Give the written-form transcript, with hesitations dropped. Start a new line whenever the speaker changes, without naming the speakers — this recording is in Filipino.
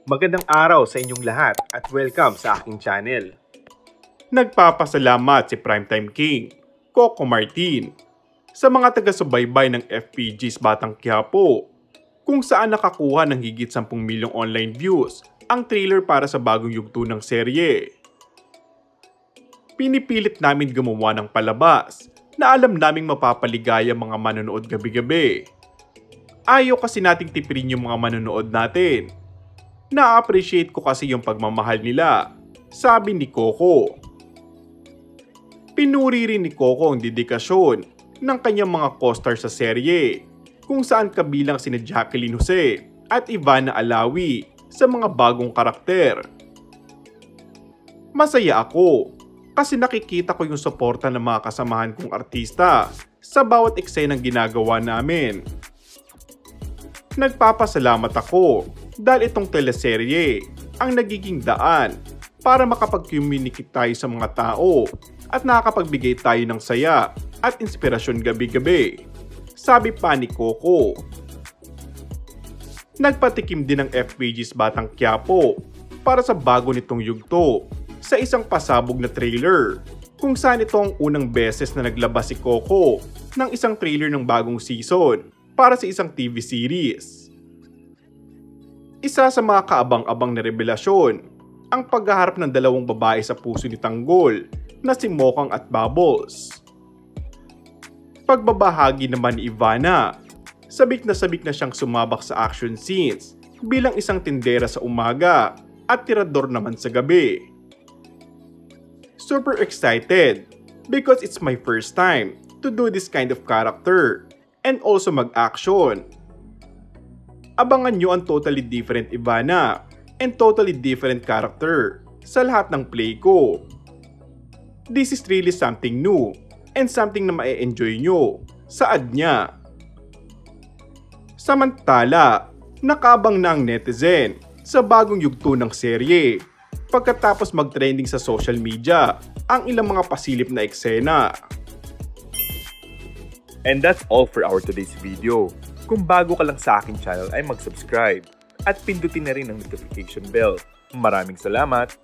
Magandang araw sa inyong lahat at welcome sa aking channel.
Nagpapasalamat si Primetime King, Coco Martin, sa mga taga-subaybay ng FPG's Batang Quiapo, kung saan nakakuha ng higit 10 milyong online views ang trailer para sa bagong yugto ng serye. Pinipilit namin gumawa ng palabas na alam naming mapapaligaya mga manonood gabi-gabi. Ayaw kasi nating tipirin yung mga manonood natin. Na-appreciate ko kasi yung pagmamahal nila, sabi ni Coco. Pinuri rin ni Coco ang dedikasyon ng kanyang mga co-star sa serye, kung saan kabilang sina Jacqueline Jose at Ivana Alawi sa mga bagong karakter. Masaya ako kasi nakikita ko yung suporta ng mga kasamahan kong artista sa bawat eksenang ginagawa namin. Nagpapasalamat ako dahil itong teleserye ang nagiging daan para makapag-communicate tayo sa mga tao at nakakapagbigay tayo ng saya at inspirasyon gabi-gabi, sabi pa ni Coco. Nagpatikim din ng FPG's Batang Quiapo para sa bago nitong yugto sa isang pasabog na trailer, kung saan ito ang unang beses na naglabas si Coco ng isang trailer ng bagong season para sa isang TV series. Isa sa mga kaabang-abang na revelasyon ang paghaharap ng dalawang babae sa puso ni Tanggol na si Mokang at Bubbles. Pagbabahagi naman ni Ivana, sabik na siyang sumabak sa action scenes bilang isang tindera sa umaga at tirador naman sa gabi. Super excited because it's my first time to do this kind of character and also mag-action. Abangan nyo ang totally different Ivana and totally different character sa lahat ng play ko. This is really something new and something na ma-enjoy nyo sa ad niya. Samantala, nakabang na ang netizen sa bagong yugto ng serye pagkatapos mag-trending sa social media ang ilang mga pasilip na eksena.
And that's all for our today's video. Kung bago ka lang sa aking channel ay mag-subscribe at pindutin na rin ang notification bell. Maraming salamat!